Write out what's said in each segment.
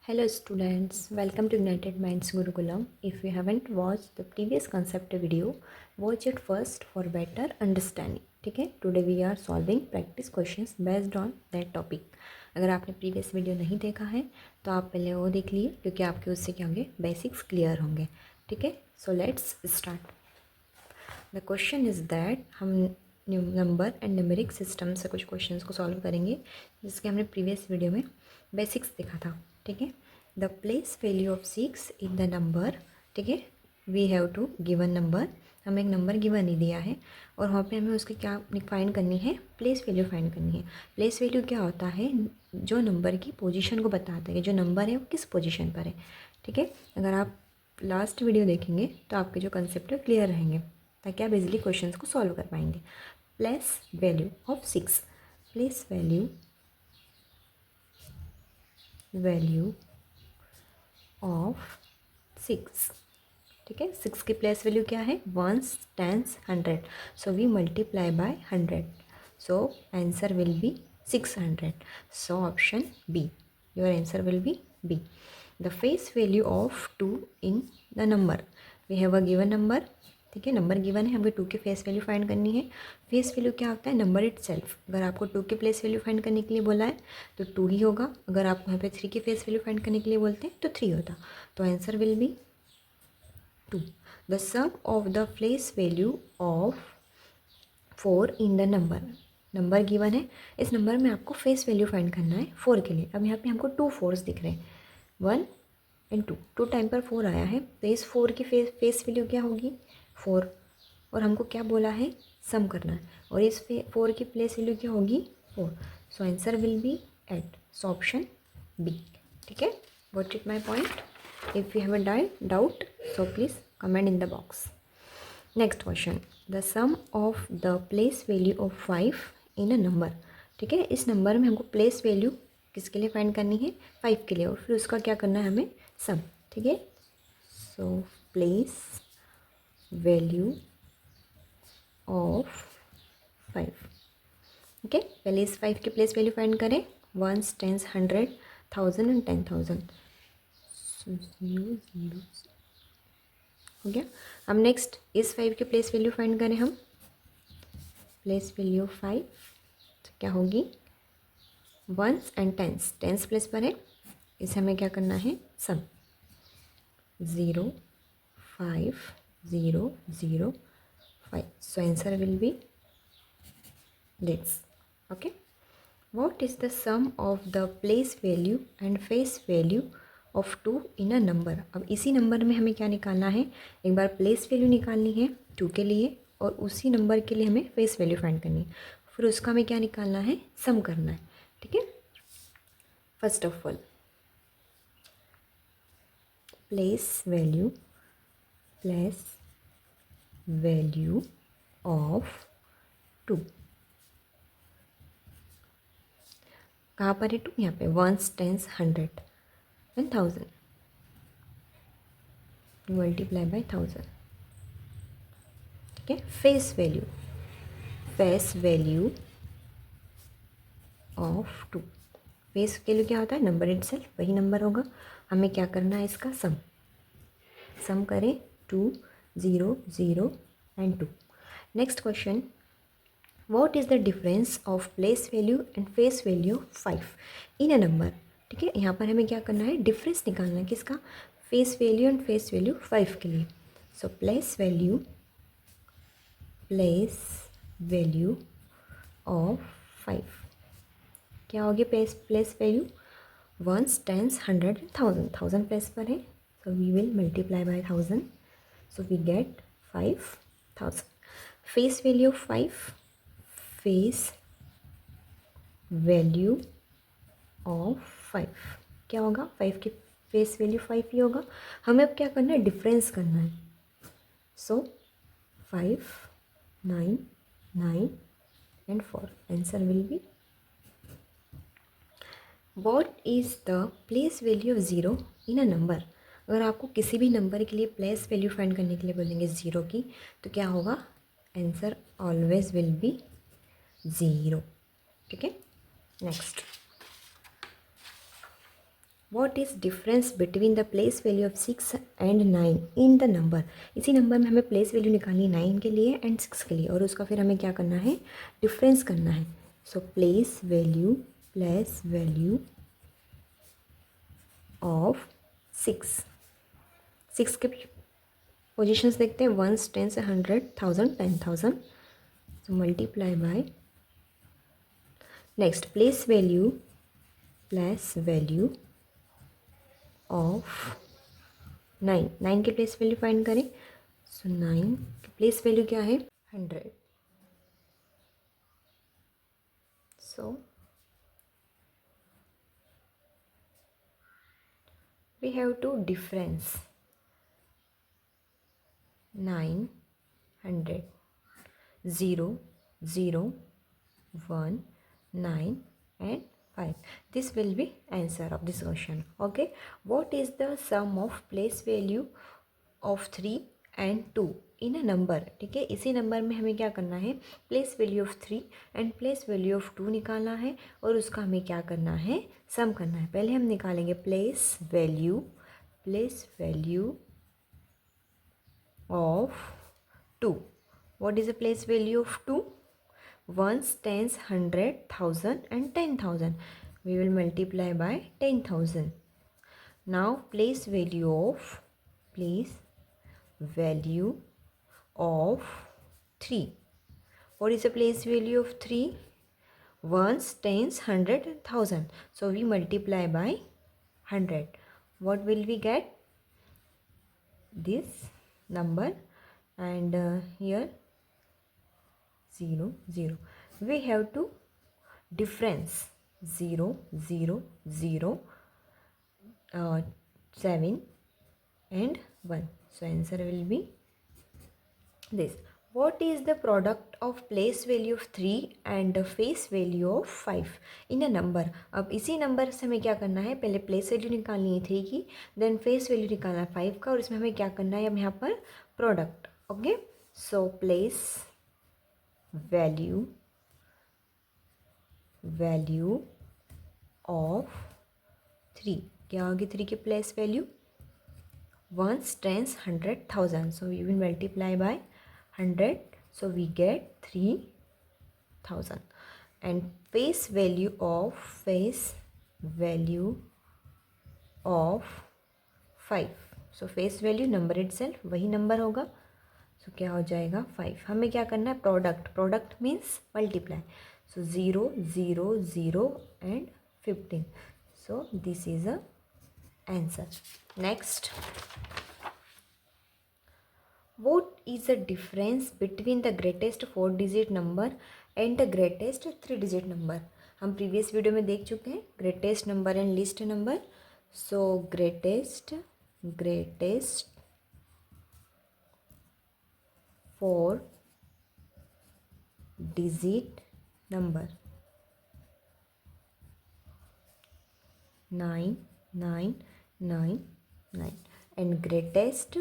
Hello students, welcome to United Minds Gurukulam. If you haven't watched the previous concept video, watch it first for better understanding. ठीक है, today we are solving practice questions based on that topic. अगर आपने previous video नहीं देखा है तो आप पहले वो देख लिए क्योंकि आपके उससे क्या होंगे, बेसिक्स क्लियर होंगे. ठीक है, so let's start. The question is that हम नंबर एंड न्यूमेरिक सिस्टम से कुछ क्वेश्चंस को सॉल्व करेंगे जिसके हमने प्रीवियस वीडियो में बेसिक्स देखा था. ठीक है, the place value of 6 in the number. ठीक है, we have to given number. हमें एक नंबर गिवन ही दिया है और वहाँ पे हमें उसकी क्या फाइंड करनी है, प्लेस वैल्यू फाइंड करनी है. प्लेस वैल्यू क्या होता है, जो नंबर की पोजीशन को बताता है कि जो नंबर है वो किस पोजीशन पर है. ठीक है, अगर आप लास्ट वीडियो देखेंगे तो आपके जो कंसेप्ट है क्लियर रहेंगे ताकि आप इजीली क्वेश्चंस को सॉल्व कर पाएंगे. Place value of 6, place value of 6. ठीक है, 6 की प्लेस वैल्यू क्या है, 1s, 10s, 100. So we multiply by 100. So answer will be 600. So option B, your answer will be B. The face value of 2 in the number. We have a given number. ठीक है, number given है, हमें 2 की face value find करनी है. Face value क्या होता है, नंबर इट सेल्फ. अगर आपको 2 की प्लेस वैल्यू फाइंड करने के लिए बोला है तो 2 ही होगा. अगर आप वहाँ पे 3 की फेस वैल्यू फाइंड करने के लिए बोलते हैं तो 3 होता. तो answer will be 2. The sum of the place value of 4 in the number. Number given है, इस नंबर में आपको फेस वैल्यू फाइंड करना है 4 के लिए. अब यहाँ पे हमको 2 4s दिख रहे हैं, 1 एंड 2. 2 टाइम पर 4 आया है तो इस 4 की फेस वैल्यू क्या होगी, 4. और हमको क्या बोला है, सम करना है. और इस 4 की प्लेस वैल्यू क्या होगी, 4. So answer will be 8. So option B. ठीक है, what it my point. If you have a doubt so please comment in the box. Next question, the sum of the place value of 5 in a number. ठीक है, इस number में हमको place value किसके लिए find करनी है, 5 के लिए, और फिर उसका क्या करना है हमें, सम. ठीक है, so place value of 5. Okay, पहले इस 5 की प्लेस वैल्यू फाइंड करें, 1s, 10s, 100, 1000 एंड 10,000. हो गया. अब नेक्स्ट इस 5 की प्लेस वैल्यू फाइंड करें हम. प्लेस वैल्यू 5 तो क्या होगी, 1s and 10s. 10s place पर है, इसे हमें क्या करना है, सम. 0 5 0 0 5. सो answer will B this. Okay, what is the sum of the place value and face value of 2 in a number. अब इसी नंबर में हमें क्या निकालना है, एक बार प्लेस वैल्यू निकालनी है 2 के लिए और उसी नंबर के लिए हमें फेस वैल्यू फाइंड करनी है. फिर उसका हमें क्या निकालना है, सम करना है. ठीक है, first of all place value of 2. कहाँ पर है 2, यहाँ पे 1s, 10s, 100 and 1000. Multiply by 1000. ठीक है, face value of 2. Face value क्या होता है, नंबर इटसेल्फ, वही नंबर होगा. हमें क्या करना है, इसका सम करें, 2 0 0 and 2. Next question, what is the difference of place value and face value 5 in a number. ठीक है, यहाँ पर हमें क्या करना है, डिफरेंस निकालना है किसका, face value and face value 5 के लिए. सो प्लेस वैल्यू ऑफ 5 क्या होगी, place value 1s, 10s, 100 and 1000. 1000 place पर है, so we will multiply by 1000. So we get 5000. Face value of 5, face value of 5 क्या होगा, 5 की फेस वैल्यू 5 ही होगा. हमें अब क्या करना है, डिफरेंस करना है. So 5 9 9 and 4. Answer will B. What is the place value of 0 in a number. अगर आपको किसी भी नंबर के लिए प्लेस वैल्यू फाइंड करने के लिए बोलेंगे 0 की तो क्या होगा, आंसर ऑलवेज विल बी 0. ठीक है, next what is difference between the place value of 6 and 9 in the number. इसी नंबर में हमें प्लेस वैल्यू निकालनी 9 के लिए एंड 6 के लिए, और उसका फिर हमें क्या करना है, डिफरेंस करना है। सो प्लेस वैल्यू ऑफ 6 के पोजिशंस देखते हैं, 1s 10s 100 1000 10,000। So multiply by next place value of 9 के प्लेस वैल्यू फाइंड करें। सो 9 की प्लेस वैल्यू क्या है, 100। So we have to difference 9 100 0 0 1 9 and 5. This will be answer of this question. Okay, what is the sum of place value of 3 and 2 in a number? ठीक है, इसी number में हमें क्या करना है, place value of 3 and place value of 2 निकालना है, और उसका हमें क्या करना है, सम करना है। पहले हम निकालेंगे place value of 2. What is the place value of 2? 1s 10s 100 1000 and 10,000. We will multiply by 10,000. Now place value of 3. What is the place value of 3? 1s 10s 100 and 1000. So we multiply by 100. What will we get? This number, and here 0 0. We have to difference 0 0 0 7 and 1. So answer will be this. What is the product of place value of 3 and the face value of 5 in a number? अब इसी number से हमें क्या करना है, पहले place value निकालनी है 3 की, देन फेस वैल्यू निकालना है 5 का, और इसमें हमें क्या करना है, अब यहाँ पर product. Okay, so place value of 3, क्या होगी 3 की place value, 1s 10s 100 1000. So we will multiply by 100. So we get 3000. And face value of 5. So face value number itself वही नंबर होगा, so क्या हो जाएगा 5। हमें क्या करना है, product means multiply. So 0 0 0 and 15. So this is a answer. Next, what is the difference between the greatest 4-digit number and the greatest 3-digit number? हम प्रीवियस वीडियो में देख चुके हैं greatest number and least number. So greatest 4-digit number 9999, and greatest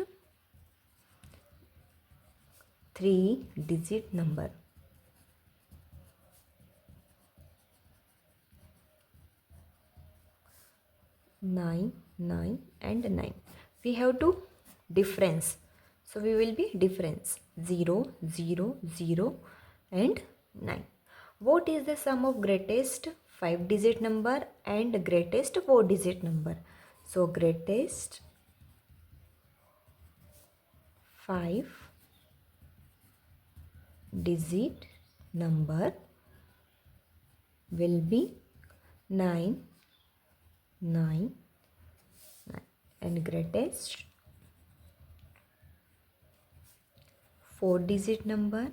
3-digit number 999 and 9. We have to difference, so we will be difference 0 0 0 and 9. What is the sum of greatest 5-digit number and greatest 4-digit number? So greatest 5-digit number will be 999, and greatest 4-digit number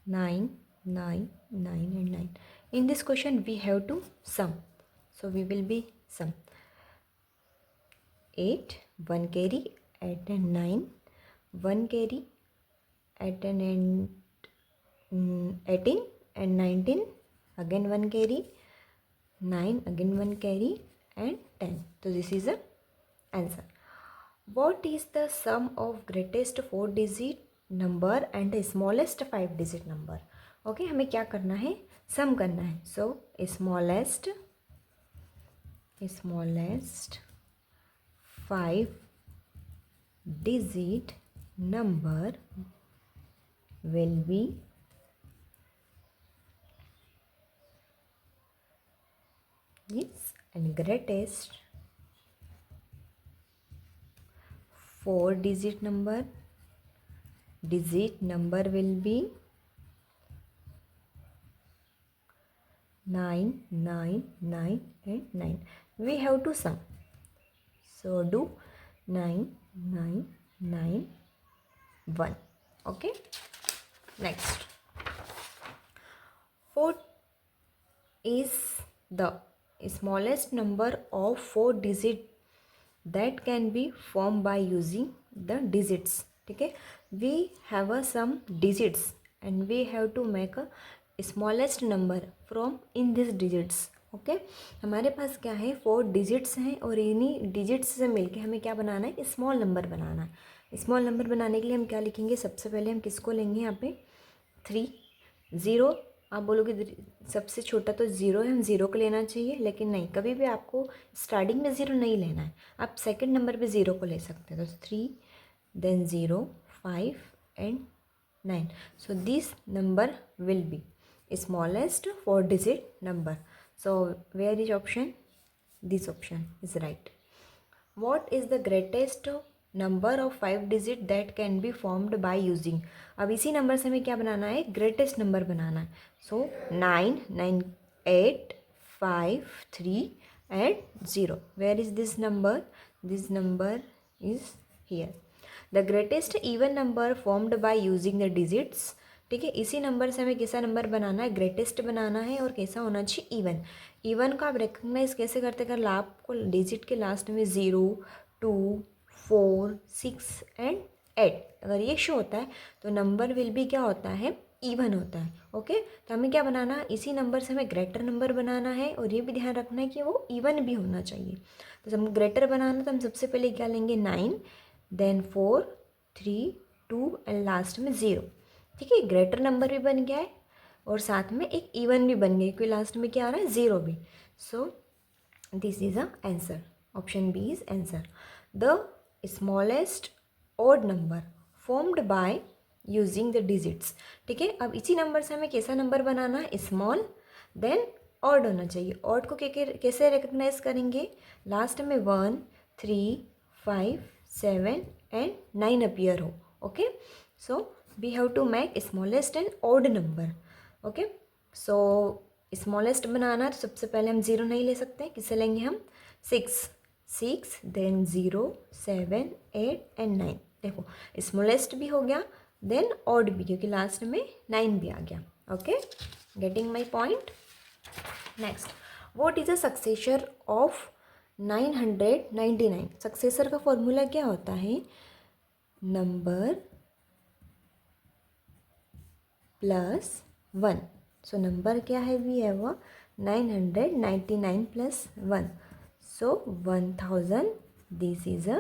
999 and 9. In this question we have to sum, so we will be sum 8 1 carry at 9 1 carry at an end 18 and 19, again 1 carry 9, again 1 carry and 10. So this is the answer. What is the sum of greatest 4-digit number and the smallest 5-digit number? Okay, हमें क्या करना है, sum करना है. सो smallest 5-digit number will be this, and greatest 4-digit number will be 9, 9, 9 and 9. We have to sum. So do 9, 9, 9, 1. Okay. Next. 4 is the smallest number of 4 digit that can be formed by using the digits. ठीक है, we have some digits and we have to make a smallest number from in these digits. Okay, हमारे पास क्या है, 4 digits हैं और इन्हीं digits से मिलके हमें क्या बनाना है, स्मॉल नंबर बनाना है. स्मॉल नंबर बनाने के लिए हम क्या लिखेंगे, सबसे पहले हम किसको लेंगे, यहाँ पे 3, 0. आप बोलोगे सबसे छोटा तो 0 है, हम 0 को लेना चाहिए, लेकिन नहीं, कभी भी आपको स्टार्टिंग में 0 नहीं लेना है. आप सेकंड नंबर पे 0 को ले सकते हैं. तो 3, then 0, 5 and 9. So this number will be smallest 4 digit number. So where is option, this option is right. What is the greatest number of 5 digit that can be formed by using. अब इसी number से हमें क्या बनाना है, greatest number बनाना है. सो 9, 9, 8, 5, 3 and 0. Where is this number? This number is here. The greatest even number formed by using the digits. ठीक है, इसी नंबर से हमें कैसा नंबर बनाना है, ग्रेटेस्ट बनाना है, और कैसा होना चाहिए, इवन. इवन को आप रिकग्नाइज कैसे करते हैं, आपको डिजिट के लास्ट में 0, 2, 4, 6 एंड 8 अगर ये शो होता है तो नंबर विल भी क्या होता है, इवन होता है. ओके, तो हमें क्या बनाना है, इसी नंबर से हमें ग्रेटर नंबर बनाना है, और ये भी ध्यान रखना है कि वो इवन भी होना चाहिए. तो हम ग्रेटर बनाना, तो हम सबसे पहले क्या लेंगे, 9, देन 4, 3, 2 एंड लास्ट में 0. ठीक है, ग्रेटर नंबर भी बन गया है और साथ में एक इवन भी बन गया, क्योंकि लास्ट में क्या आ रहा है, 0 भी. So this is a answer. Option B is answer. The smallest odd number formed by using the digits. ठीक है, अब इसी नंबर से हमें कैसा नंबर बनाना है, स्मॉल देन ऑड होना चाहिए. ऑड को कैसे रिकग्नाइज करेंगे, लास्ट में 1, 3, 5, 7 एंड 9 अपीयर हो. Okay, so we have to make smallest and odd number. okay, so smallest बनाना, तो सबसे पहले हम 0 नहीं ले सकते, किसे लेंगे हम, 6, देन 0, 7, 8 एंड 9. देखो स्मॉलेस्ट भी हो गया, देन ऑड भी, क्योंकि लास्ट में 9 भी आ गया. Okay, getting my point. Next, what is a successor of 999. Successor का फॉर्मूला क्या होता है, नंबर प्लस 1. सो नंबर क्या है, we have 999 plus 1. So 1000. This is a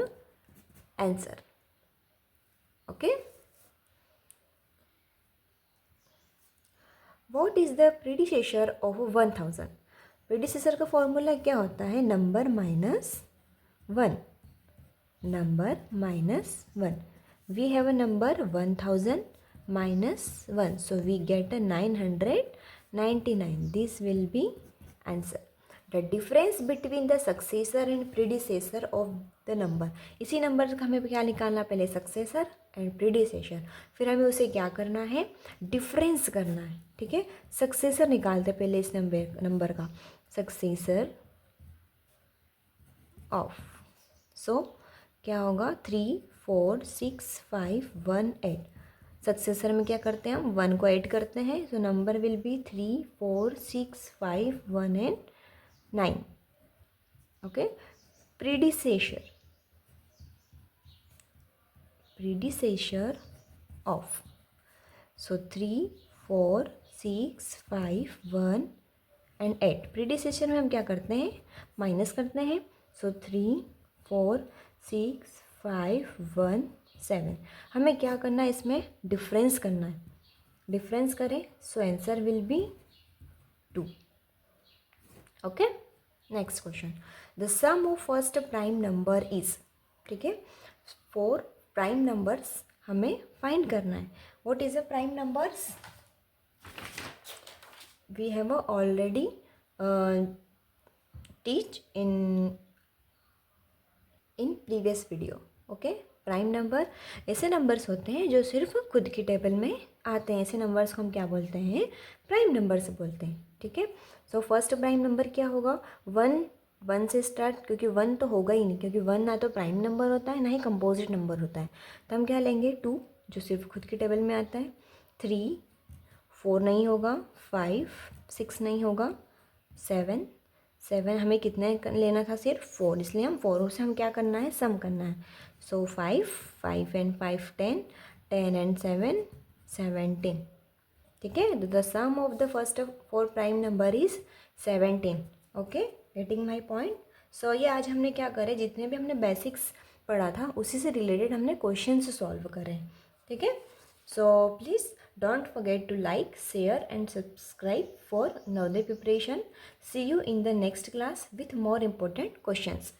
answer. Okay, what is the predecessor of 1000. Predecessor का फॉर्मूला क्या होता है, number minus 1. Number minus 1. We have a number 1000 minus 1. So we get a 999. This will be answer. The difference between the successor and predecessor of the number. इसी number का हमें क्या निकालना, पहले सक्सेसर एंड प्रीडिसेसर, फिर हमें उसे क्या करना है, डिफरेंस करना है. ठीक है, सक्सेसर निकालते पहले इस नंबर का, सक्सेसर ऑफ. सो क्या होगा, 3, 4, 6, 5, 1, 8. सक्सेसर में क्या करते हैं, हम 1 को ऐड करते हैं, so number will B 3, 4, 6, 5, 1 and 9. Okay, predecessor of. So 3, 4, 6, 5, 1 and 8. Predecessor में हम क्या करते हैं, माइनस करते हैं. सो 3, 4, 6, 5, 1, 7. हमें क्या करना है, इसमें डिफरेंस करना है. डिफरेंस करें so answer will be 2. Okay, next question. The sum of first prime number is. ठीक है, 4 प्राइम नंबर्स हमें फाइंड करना है. What is a prime numbers? We have already teach in previous video. Okay, prime number ऐसे numbers होते हैं जो सिर्फ खुद की टेबल में आते हैं. ऐसे नंबर्स को हम क्या बोलते हैं? प्राइम नंबर्स बोलते हैं. ठीक है, सो फर्स्ट प्राइम नंबर क्या होगा? 1 से स्टार्ट, क्योंकि 1 तो होगा ही नहीं, क्योंकि 1 ना तो प्राइम नंबर होता है ना ही कंपोजिट नंबर होता है. तो हम क्या लेंगे? 2 जो सिर्फ खुद की टेबल में आता है, 3, 4 नहीं होगा, 5, 6 नहीं होगा, 7 हमें कितने लेना था? सिर्फ 4, इसलिए हम 4 से हम क्या करना है? सम करना है. So 5 and 5 10, 10 and 7 17. ठीक है, the sum of the first 4 prime number is 17. Okay, getting my point. So ये आज हमने क्या करे, जितने भी हमने बेसिक्स पढ़ा था उसी से रिलेटेड हमने क्वेश्चंस सॉल्व करे. ठीक है, so please don't forget to like, share and subscribe for Navodaya preparation. See you in the next class with more important questions.